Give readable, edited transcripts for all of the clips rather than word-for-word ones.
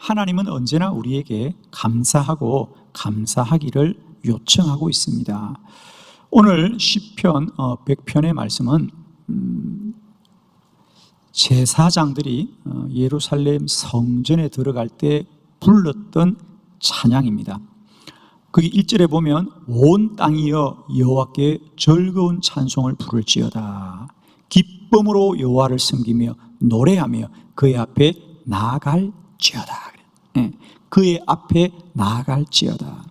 하나님은 언제나 우리에게 감사하고 감사하기를 요청하고 있습니다. 오늘 시편 100편의 말씀은 제사장들이 예루살렘 성전에 들어갈 때 불렀던 찬양입니다. 거기 1절에 보면 온 땅이여 여호와께 즐거운 찬송을 부를지어다. 기쁨으로 여호와를 섬기며 노래하며 그의 앞에 나아갈지어다. 그의 앞에 나아갈지어다.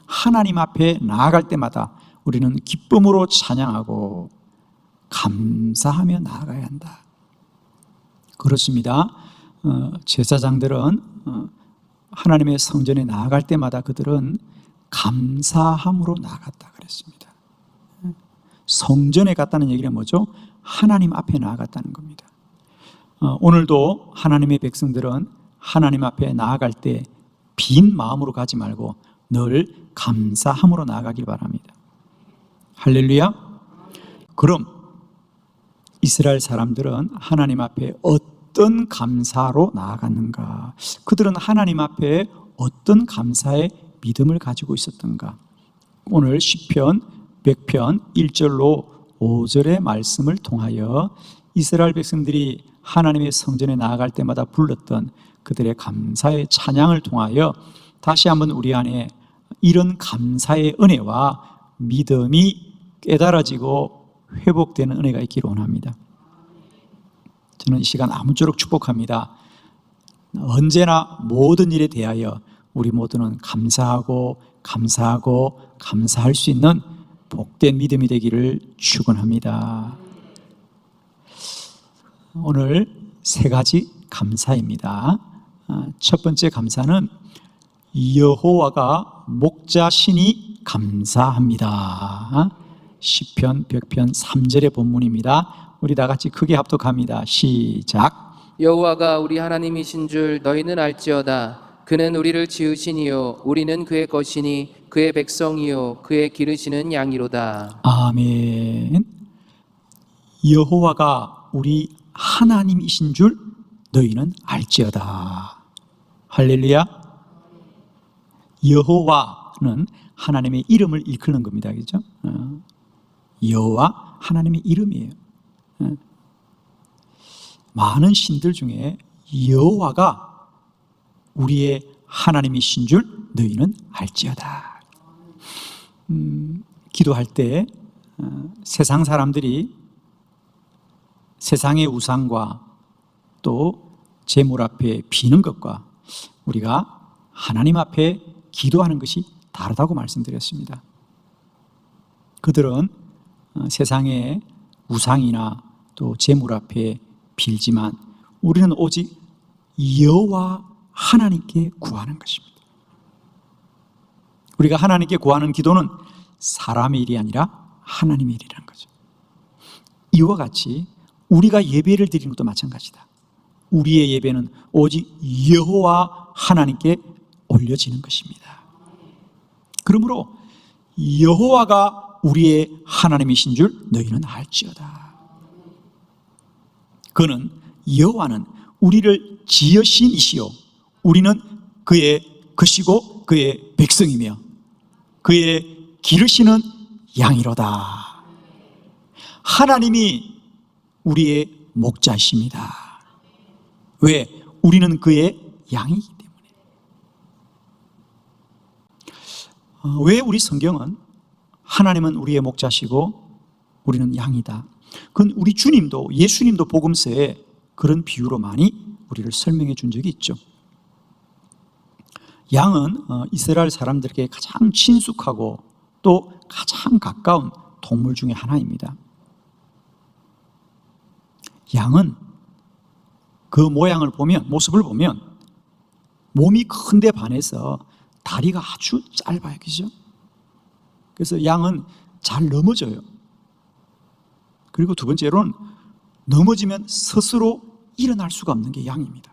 하나님 앞에 나아갈 때마다 우리는 기쁨으로 찬양하고 감사하며 나아가야 한다. 그렇습니다. 제사장들은 하나님의 성전에 나아갈 때마다 그들은 감사함으로 나아갔다 그랬습니다. 성전에 갔다는 얘기는 뭐죠? 하나님 앞에 나아갔다는 겁니다. 오늘도 하나님의 백성들은 하나님 앞에 나아갈 때 빈 마음으로 가지 말고 늘 감사함으로 나아가길 바랍니다. 할렐루야. 그럼 이스라엘 사람들은 하나님 앞에 어떤 감사로 나아갔는가? 그들은 하나님 앞에 어떤 감사의 믿음을 가지고 있었던가? 오늘 시편 100편 1절로 5절의 말씀을 통하여 이스라엘 백성들이 하나님의 성전에 나아갈 때마다 불렀던 그들의 감사의 찬양을 통하여 다시 한번 우리 안에 이런 감사의 은혜와 믿음이 깨달아지고 회복되는 은혜가 있기를 원합니다. 저는 이 시간 아무쪼록 축복합니다. 언제나 모든 일에 대하여 우리 모두는 감사하고 감사할 수 있는 복된 믿음이 되기를 축원합니다. 오늘 세 가지 감사입니다. 첫 번째 감사는 여호와가 목자시니 감사합니다. 시편 100편 3절의 본문입니다. 우리 다 같이 크게 합독합니다. 시작. 여호와가 우리 하나님이신 줄 너희는 알지어다. 그는 우리를 지으시니요 우리는 그의 것이니 그의 백성이요 그의 기르시는 양이로다. 아멘. 여호와가 우리 하나님이신 줄 너희는 알지어다. 할렐루야. 여호와는 하나님의 이름을 일컫는 겁니다. 그렇죠? 여호와 하나님의 이름이에요. 많은 신들 중에 여호와가 우리의 하나님이신 줄 너희는 알지어다. 기도할 때 세상 사람들이 세상의 우상과 또 재물 앞에 비는 것과 우리가 하나님 앞에 기도하는 것이 다르다고 말씀드렸습니다. 그들은 세상의 우상이나 또 재물 앞에 빌지만 우리는 오직 여호와 하나님께 구하는 것입니다. 우리가 하나님께 구하는 기도는 사람의 일이 아니라 하나님의 일이라는 거죠. 이와 같이 우리가 예배를 드리는 것도 마찬가지다. 우리의 예배는 오직 여호와 하나님께 올려지는 것입니다. 그러므로 여호와가 우리의 하나님이신 줄 너희는 알지어다. 그는 여호와는 우리를 지으신 이시요 우리는 그의 것이고 그의 백성이며 그의 기르시는 양이로다. 하나님이 우리의 목자이십니다. 왜? 우리는 그의 양이기 때문에. 왜 우리 성경은 하나님은 우리의 목자시고 우리는 양이다. 그건 우리 주님도 예수님도 복음서에 그런 비유로 많이 우리를 설명해 준 적이 있죠. 양은 이스라엘 사람들에게 가장 친숙하고 또 가장 가까운 동물 중에 하나입니다. 양은 그 모양을 보면, 모습을 보면 몸이 큰데 반해서 다리가 아주 짧아요. 그죠? 그래서 양은 잘 넘어져요. 그리고 두 번째로는 넘어지면 스스로 일어날 수가 없는 게 양입니다.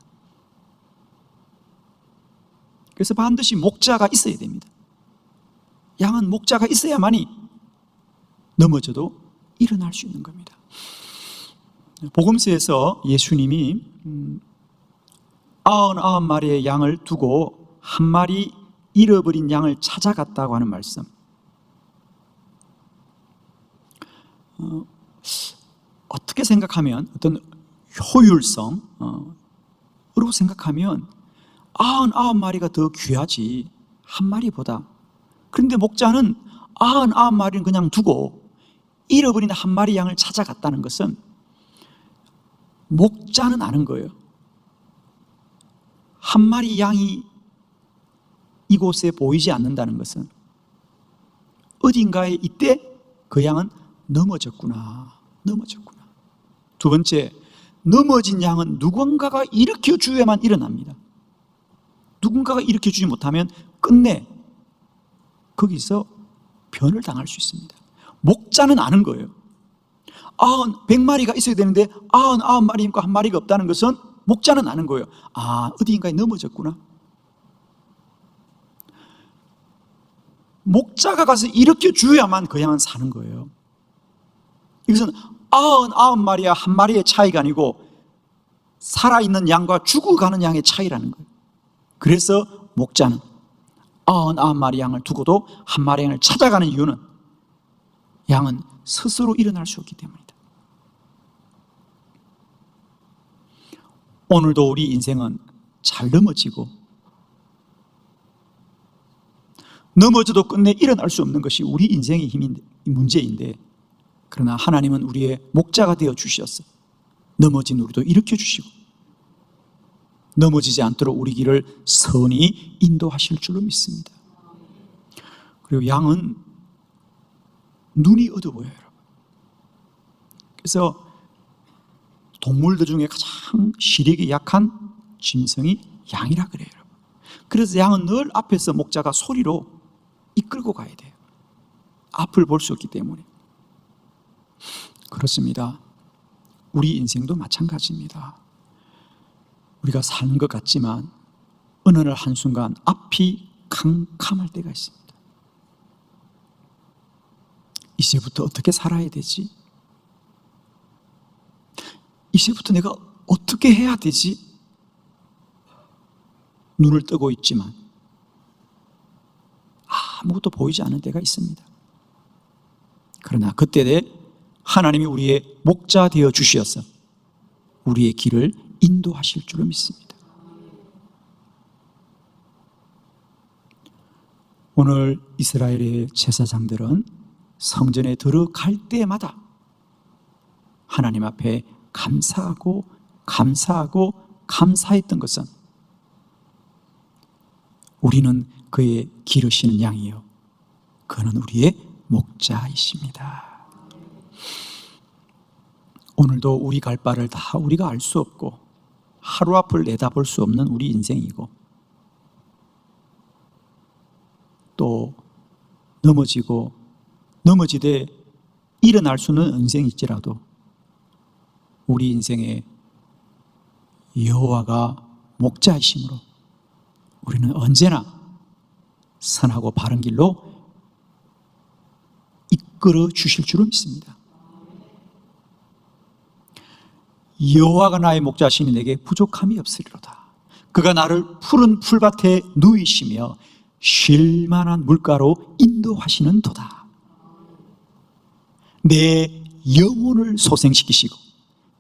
그래서 반드시 목자가 있어야 됩니다. 양은 목자가 있어야만이 넘어져도 일어날 수 있는 겁니다. 복음서에서 예수님이 99마리의 양을 두고 한 마리 잃어버린 양을 찾아갔다고 하는 말씀. 어떻게 생각하면 어떤 효율성으로 생각하면 99마리가 더 귀하지 한 마리보다. 그런데 목자는 99마리는 그냥 두고 잃어버린 한 마리 양을 찾아갔다는 것은 목자는 아는 거예요. 한 마리 양이 이곳에 보이지 않는다는 것은 어딘가에 이때 그 양은 넘어졌구나. 두 번째, 넘어진 양은 누군가가 일으켜 주어야만 일어납니다. 누군가가 일으켜 주지 못하면 끝내 거기서 변을 당할 수 있습니다. 목자는 아는 거예요. 100마리가 있어야 되는데 99마리 있고 한 마리가 없다는 것은 목자는 아는 거예요. 어디인가에 넘어졌구나. 목자가 가서 일으켜 주어야만 그 양은 사는 거예요. 이것은 99마리와 한 마리의 차이가 아니고 살아있는 양과 죽어가는 양의 차이라는 거예요. 그래서 목자는 99마리 양을 두고도 한 마리 양을 찾아가는 이유는 양은 스스로 일어날 수 없기 때문이다. 오늘도 우리 인생은 잘 넘어지고 넘어져도 끝내 일어날 수 없는 것이 우리 인생의 문제인데, 그러나 하나님은 우리의 목자가 되어 주셨어. 넘어진 우리도 일으켜 주시고 넘어지지 않도록 우리 길을 선히 인도하실 줄로 믿습니다. 그리고 양은 눈이 어두워요, 여러분. 그래서 동물들 중에 가장 시력이 약한 짐승이 양이라 그래요, 여러분. 그래서 양은 늘 앞에서 목자가 소리로 이끌고 가야 돼요. 앞을 볼 수 없기 때문에. 그렇습니다. 우리 인생도 마찬가지입니다. 우리가 사는 것 같지만 어느 날 한순간 앞이 캄캄할 때가 있습니다. 이제부터 어떻게 살아야 되지? 이제부터 내가 어떻게 해야 되지? 눈을 뜨고 있지만 아무것도 보이지 않는 때가 있습니다. 그러나 그때 하나님이 우리의 목자 되어 주시어서 우리의 길을 인도하실 줄로 믿습니다. 오늘 이스라엘의 제사장들은 성전에 들어갈 때마다 하나님 앞에 감사하고 감사했던 것은 우리는 그의 기르시는 양이요, 그는 우리의 목자이십니다. 오늘도 우리 갈 바를 다 우리가 알 수 없고 하루 앞을 내다볼 수 없는 우리 인생이고, 또 넘어지되 일어날 수는 인생일지라도 우리 인생에 여호와가 목자이심으로 우리는 언제나 선하고 바른 길로 이끌어 주실 줄로 믿습니다. 여호와가 나의 목자시니 내게 부족함이 없으리로다. 그가 나를 푸른 풀밭에 누이시며 쉴 만한 물가로 인도하시는 도다. 내 영혼을 소생시키시고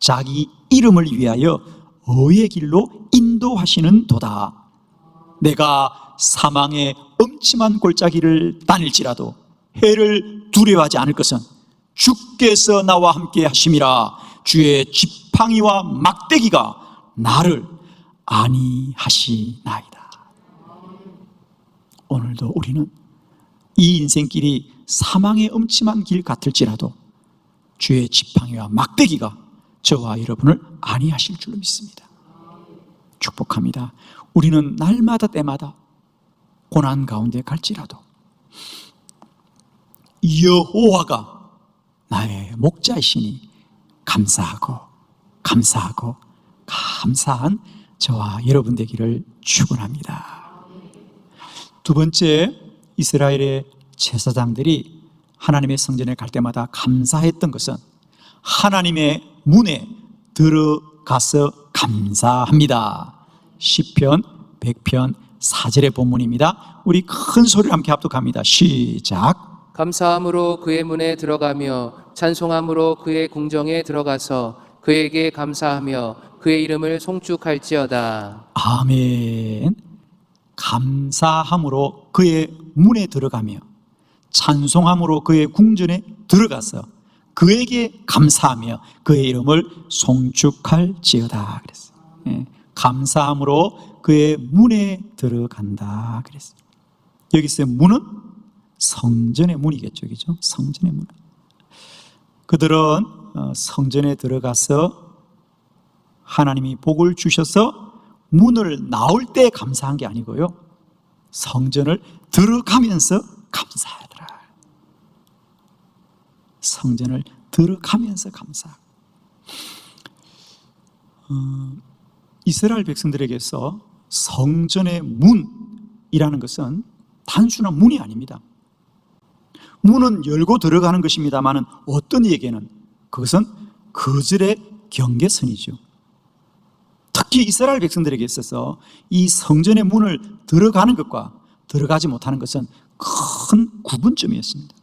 자기 이름을 위하여 의의 길로 인도하시는 도다. 내가 사망의 엄침한 골짜기를 다닐지라도 해를 두려워하지 않을 것은 주께서 나와 함께 하심이라. 주의 지팡이와 막대기가 나를 안위하시나이다. 오늘도 우리는 이 인생길이 사망의 엄침한 길 같을지라도 주의 지팡이와 막대기가 저와 여러분을 안위하실 줄로 믿습니다. 축복합니다. 우리는 날마다 때마다 고난 가운데 갈지라도 여호와가 나의 목자이시니 감사한 저와 여러분 되기를 축원합니다. 두 번째, 이스라엘의 제사장들이 하나님의 성전에 갈 때마다 감사했던 것은 하나님의 문에 들어가서 감사합니다. 시편 100편 4절의 본문입니다. 우리 큰 소리로 함께 합독합니다. 시작. 감사함으로 그의 문에 들어가며 찬송함으로 그의 궁정에 들어가서 그에게 감사하며 그의 이름을 송축할지어다. 아멘. 감사함으로 그의 문에 들어가며 찬송함으로 그의 궁전에 들어가서 그에게 감사하며 그의 이름을 송축할지어다 그랬어요. 예, 감사함으로 그의 문에 들어간다 그랬어요. 여기서 문은 성전의 문이겠죠, 그죠? 성전의 문. 그들은 성전에 들어가서 하나님이 복을 주셔서 문을 나올 때 감사한 게 아니고요, 성전을 들어가면서 감사하더라. 성전을 들어가면서 감사. 이스라엘 백성들에게서 성전의 문이라는 것은 단순한 문이 아닙니다. 문은 열고 들어가는 것입니다만 어떤 이에게는 그것은 거절의 경계선이죠. 특히 이스라엘 백성들에게 있어서 이 성전의 문을 들어가는 것과 들어가지 못하는 것은 큰 구분점이었습니다.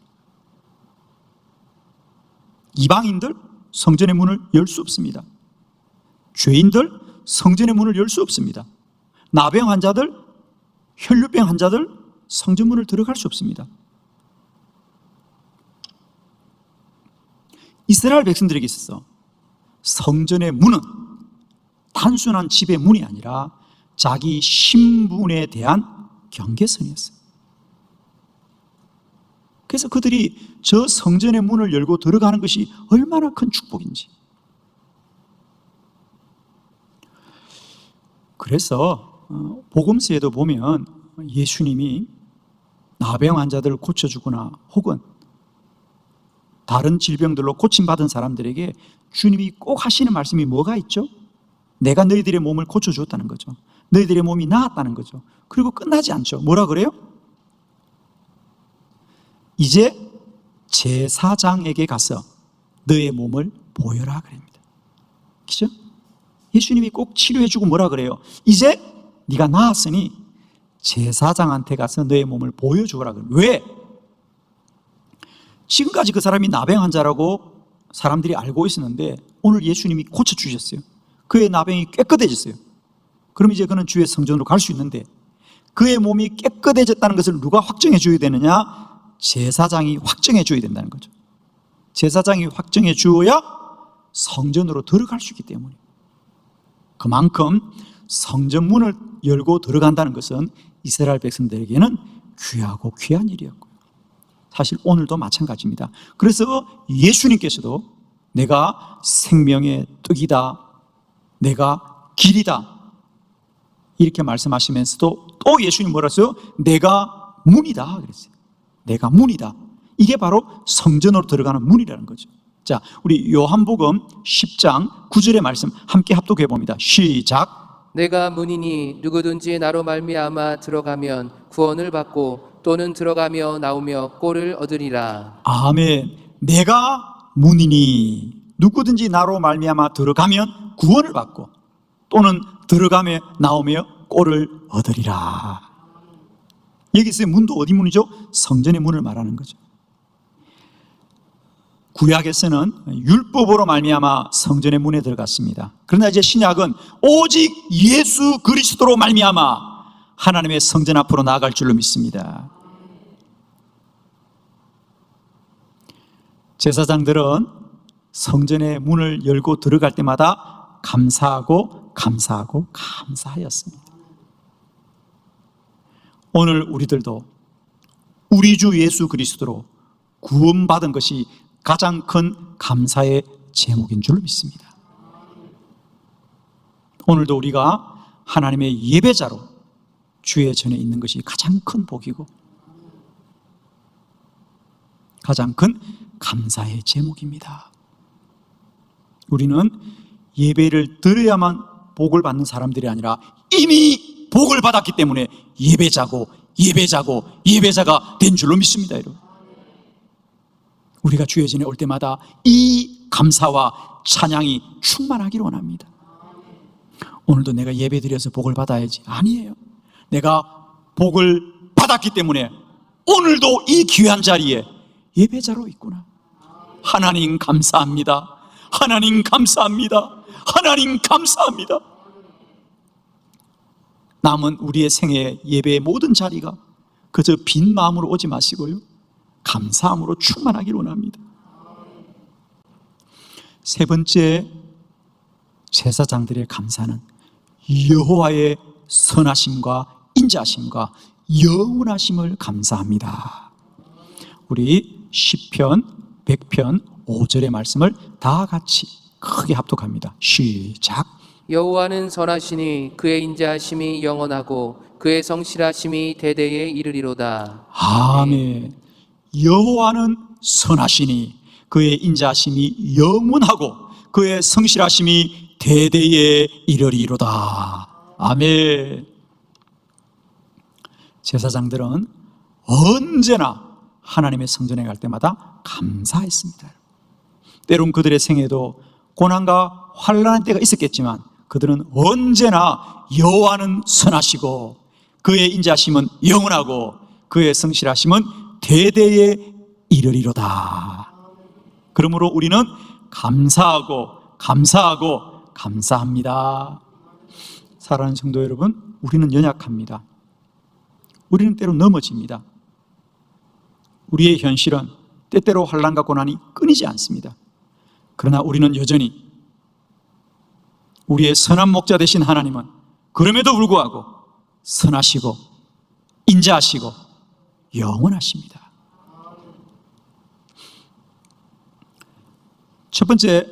이방인들 성전의 문을 열 수 없습니다. 죄인들 성전의 문을 열 수 없습니다. 나병 환자들, 혈류병 환자들 성전 문을 들어갈 수 없습니다. 이스라엘 백성들에게 있어서 성전의 문은 단순한 집의 문이 아니라 자기 신분에 대한 경계선이었어요. 그래서 그들이 저 성전의 문을 열고 들어가는 것이 얼마나 큰 축복인지. 그래서 복음서에도 보면 예수님이 나병 환자들을 고쳐주거나 혹은 다른 질병들로 고침받은 사람들에게 주님이 꼭 하시는 말씀이 뭐가 있죠? 내가 너희들의 몸을 고쳐주었다는 거죠. 너희들의 몸이 나았다는 거죠. 그리고 끝나지 않죠. 뭐라 그래요? 이제 제사장에게 가서 너의 몸을 보여라 그럽니다. 그죠? 예수님이 꼭 치료해주고 뭐라 그래요? 이제 네가 나았으니 제사장한테 가서 너의 몸을 보여주라 그래요. 왜? 지금까지 그 사람이 나병 환자라고 사람들이 알고 있었는데 오늘 예수님이 고쳐주셨어요. 그의 나병이 깨끗해졌어요. 그럼 이제 그는 주의 성전으로 갈 수 있는데 그의 몸이 깨끗해졌다는 것을 누가 확정해 줘야 되느냐? 제사장이 확정해 줘야 된다는 거죠. 제사장이 확정해 주어야 성전으로 들어갈 수 있기 때문에. 그만큼 성전 문을 열고 들어간다는 것은 이스라엘 백성들에게는 귀하고 귀한 일이었고요. 사실 오늘도 마찬가지입니다. 그래서 예수님께서도 내가 생명의 떡이다, 내가 길이다 이렇게 말씀하시면서도 또 예수님 뭐라 했어요? 내가 문이다 그랬어요. 내가 문이다. 이게 바로 성전으로 들어가는 문이라는 거죠. 자, 우리 요한복음 10장 9절의 말씀 함께 합독해 봅니다. 시작. 내가 문이니 누구든지 나로 말미암아 들어가면 구원을 받고 또는 들어가며 나오며 꼴을 얻으리라. 아멘. 내가 문이니 누구든지 나로 말미암아 들어가면 구원을 받고 또는 들어가며 나오며 꼴을 얻으리라. 여기서 문도 어디 문이죠? 성전의 문을 말하는 거죠. 구약에서는 율법으로 말미암아 성전의 문에 들어갔습니다. 그러나 이제 신약은 오직 예수 그리스도로 말미암아 하나님의 성전 앞으로 나아갈 줄로 믿습니다. 제사장들은 성전의 문을 열고 들어갈 때마다 감사하고 감사하였습니다. 오늘 우리들도 우리 주 예수 그리스도로 구원받은 것이 가장 큰 감사의 제목인 줄로 믿습니다. 오늘도 우리가 하나님의 예배자로 주의 전에 있는 것이 가장 큰 복이고 가장 큰 감사의 제목입니다. 우리는 예배를 드려야만 복을 받는 사람들이 아니라 이미 복을 받았기 때문에 예배자가 된 줄로 믿습니다. 여러분, 우리가 주의 전에 올 때마다 이 감사와 찬양이 충만하기를 원합니다. 오늘도 내가 예배 드려서 복을 받아야지. 아니에요. 내가 복을 받았기 때문에 오늘도 이 귀한 자리에 예배자로 있구나. 하나님 감사합니다. 하나님 감사합니다. 하나님 감사합니다. 남은 우리의 생애 예배의 모든 자리가 그저 빈 마음으로 오지 마시고요, 감사함으로 충만하기를 원합니다. 세 번째, 제사장들의 감사는 여호와의 선하심과 인자하심과 영원하심을 감사합니다. 우리 시편 100편 5절의 말씀을 다 같이 크게 합독합니다. 시작. 여호와는 선하시니 그의 인자하심이 영원하고 그의 성실하심이 대대에 이르리로다. 아멘. 여호와는 선하시니 그의 인자하심이 영원하고 그의 성실하심이 대대에 이르리로다. 아멘. 제사장들은 언제나 하나님의 성전에 갈 때마다 감사했습니다. 때론 그들의 생애도 고난과 환난의 때가 있었겠지만 그들은 언제나 여호와는 선하시고 그의 인자하심은 영원하고 그의 성실하심은 대대에 이르리로다. 그러므로 우리는 감사하고 감사합니다. 사랑하는 성도 여러분, 우리는 연약합니다. 우리는 때로 넘어집니다. 우리의 현실은 때때로 환난과 고난이 끊이지 않습니다. 그러나 우리는 여전히 우리의 선한 목자 되신 하나님은 그럼에도 불구하고 선하시고 인자하시고 영원하십니다. 첫 번째,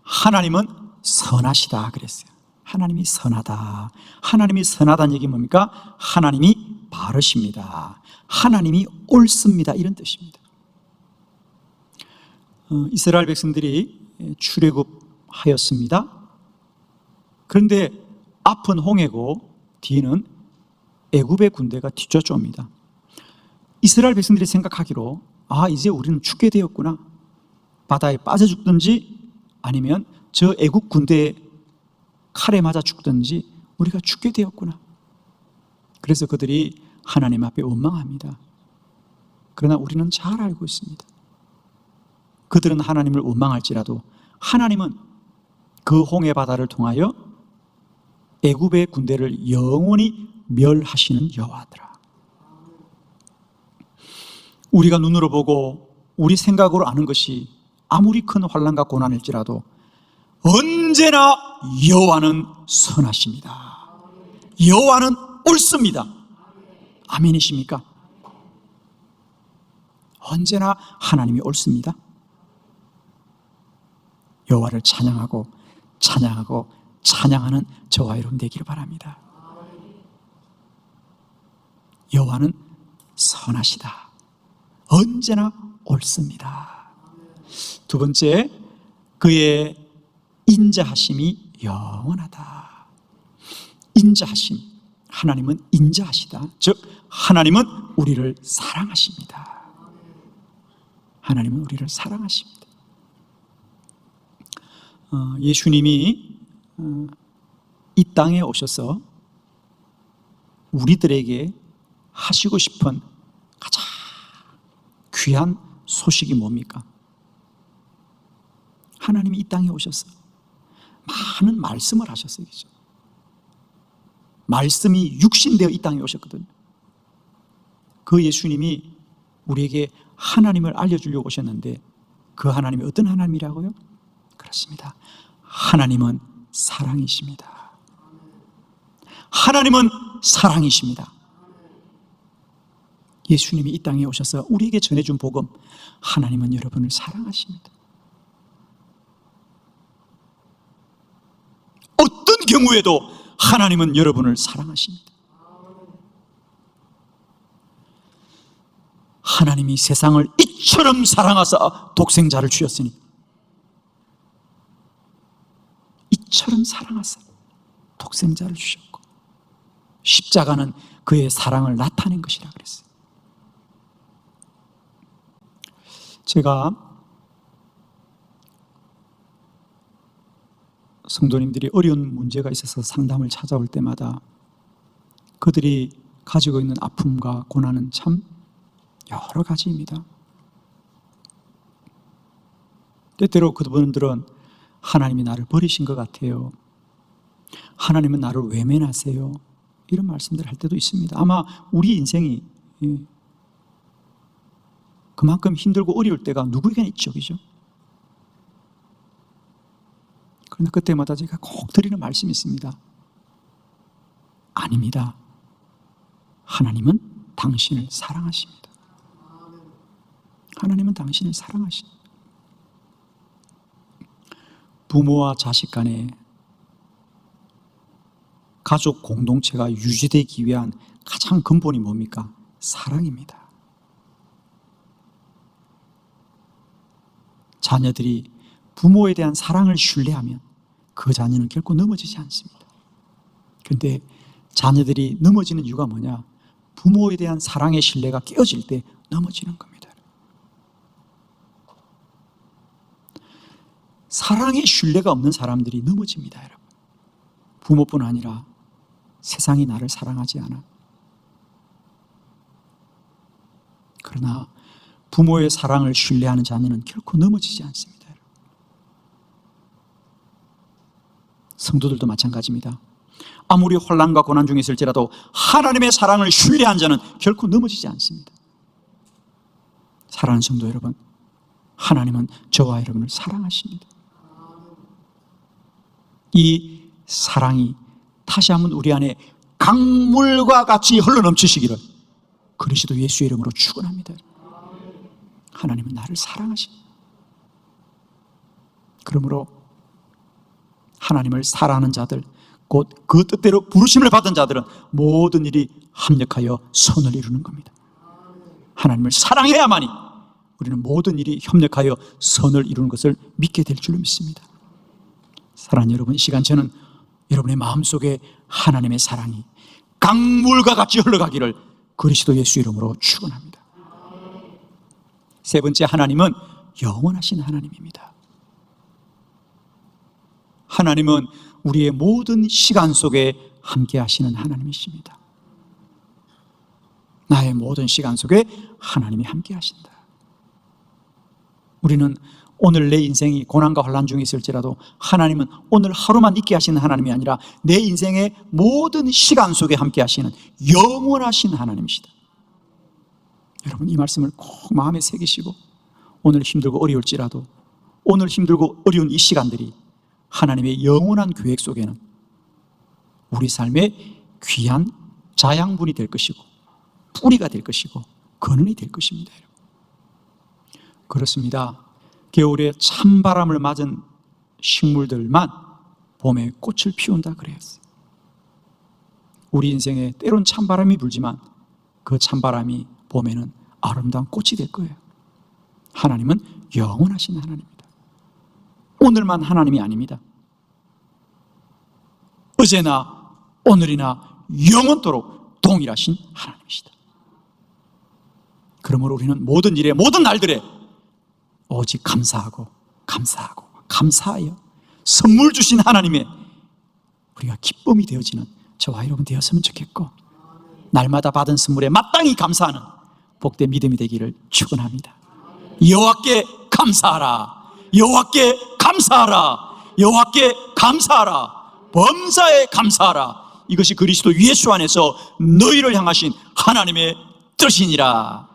하나님은 선하시다 그랬어요. 하나님이 선하다. 하나님이 선하다는 얘기 뭡니까? 하나님이 바르십니다. 하나님이 옳습니다. 이런 뜻입니다. 이스라엘 백성들이 출애굽하였습니다. 그런데 앞은 홍해고 뒤는 애굽의 군대가 뒤쫓아옵니다. 이스라엘 백성들이 생각하기로 이제 우리는 죽게 되었구나. 바다에 빠져 죽든지 아니면 저 애굽 군대에 칼에 맞아 죽든지 우리가 죽게 되었구나. 그래서 그들이 하나님 앞에 원망합니다. 그러나 우리는 잘 알고 있습니다. 그들은 하나님을 원망할지라도 하나님은 그 홍해 바다를 통하여 애굽의 군대를 영원히 멸하시는 여호와더라. 우리가 눈으로 보고 우리 생각으로 아는 것이 아무리 큰 환난과 고난일지라도 언제나 여호와는 선하십니다. 여호와는 옳습니다. 아멘이십니까? 언제나 하나님이 옳습니다. 여호와를 찬양하는 저와 여러분 되기를 바랍니다. 여호와는 선하시다. 언제나 옳습니다. 두 번째, 그의 인자하심이 영원하다. 인자하심, 하나님은 인자하시다. 즉 하나님은 우리를 사랑하십니다. 하나님은 우리를 사랑하십니다. 예수님이 이 땅에 오셔서 우리들에게 하시고 싶은 가장 귀한 소식이 뭡니까? 하나님이 이 땅에 오셔서 많은 말씀을 하셨어요. 그렇죠? 말씀이 육신되어 이 땅에 오셨거든요. 그 예수님이 우리에게 하나님을 알려주려고 오셨는데 그 하나님이 어떤 하나님이라고요? 그렇습니다. 하나님은 사랑이십니다. 하나님은 사랑이십니다. 예수님이 이 땅에 오셔서 우리에게 전해준 복음, 하나님은 여러분을 사랑하십니다. 어떤 경우에도 하나님은 여러분을 사랑하십니다. 하나님이 세상을 이처럼 사랑하사 독생자를 주셨으니 이처럼 사랑하사 독생자를 주셨고 십자가는 그의 사랑을 나타낸 것이라 그랬어요. 제가 성도님들이 어려운 문제가 있어서 상담을 찾아올 때마다 그들이 가지고 있는 아픔과 고난은 참 여러 가지입니다. 때때로 그분들은 하나님이 나를 버리신 것 같아요. 하나님은 나를 외면하세요. 이런 말씀들을 할 때도 있습니다. 아마 우리 인생이 그만큼 힘들고 어려울 때가 누구에게나 있죠, 그죠? 그러나 그때마다 제가 꼭 드리는 말씀이 있습니다. 아닙니다. 하나님은 당신을 사랑하십니다. 하나님은 당신을 사랑하십니다. 부모와 자식 간에 가족 공동체가 유지되기 위한 가장 근본이 뭡니까? 사랑입니다. 자녀들이 부모에 대한 사랑을 신뢰하면 그 자녀는 결코 넘어지지 않습니다. 그런데 자녀들이 넘어지는 이유가 뭐냐? 부모에 대한 사랑의 신뢰가 깨어질 때 넘어지는 겁니다. 사랑의 신뢰가 없는 사람들이 넘어집니다, 여러분. 부모뿐 아니라 세상이 나를 사랑하지 않아. 그러나 부모의 사랑을 신뢰하는 자녀는 결코 넘어지지 않습니다, 여러분. 성도들도 마찬가지입니다. 아무리 혼란과 고난 중에 있을지라도 하나님의 사랑을 신뢰한 자는 결코 넘어지지 않습니다. 사랑하는 성도 여러분, 하나님은 저와 여러분을 사랑하십니다. 이 사랑이 다시 한번 우리 안에 강물과 같이 흘러넘치시기를 그리스도 예수의 이름으로 축원합니다. 하나님은 나를 사랑하십니다. 그러므로 하나님을 사랑하는 자들, 곧 그 뜻대로 부르심을 받은 자들은 모든 일이 합력하여 선을 이루는 겁니다. 하나님을 사랑해야만이 우리는 모든 일이 협력하여 선을 이루는 것을 믿게 될 줄로 믿습니다. 사랑하는 여러분, 이 시간 저는 여러분의 마음속에 하나님의 사랑이 강물과 같이 흘러가기를 그리스도 예수 이름으로 축원합니다. 세 번째, 하나님은 영원하신 하나님입니다. 하나님은 우리의 모든 시간 속에 함께 하시는 하나님이십니다. 나의 모든 시간 속에 하나님이 함께 하신다. 우리는 오늘 내 인생이 고난과 혼란 중에 있을지라도 하나님은 오늘 하루만 있게 하시는 하나님이 아니라 내 인생의 모든 시간 속에 함께 하시는 영원하신 하나님이시다. 여러분, 이 말씀을 꼭 마음에 새기시고 오늘 힘들고 어려울지라도 오늘 힘들고 어려운 이 시간들이 하나님의 영원한 계획 속에는 우리 삶의 귀한 자양분이 될 것이고 뿌리가 될 것이고 근원이 될 것입니다. 여러분. 그렇습니다. 겨울에 찬바람을 맞은 식물들만 봄에 꽃을 피운다 그랬어요. 우리 인생에 때론 찬바람이 불지만 그 찬바람이 봄에는 아름다운 꽃이 될 거예요. 하나님은 영원하신 하나님입니다. 오늘만 하나님이 아닙니다. 어제나 오늘이나 영원토록 동일하신 하나님이시다. 그러므로 우리는 모든 일에 모든 날들에 오직 감사하고 감사하고 감사하여 선물 주신 하나님의 우리가 기쁨이 되어지는 저와 여러분 되었으면 좋겠고 날마다 받은 선물에 마땅히 감사하는 복된 믿음이 되기를 축원합니다. 여호와께 감사하라. 여호와께 감사하라. 여호와께 감사하라. 범사에 감사하라. 이것이 그리스도 예수 안에서 너희를 향하신 하나님의 뜻이니라.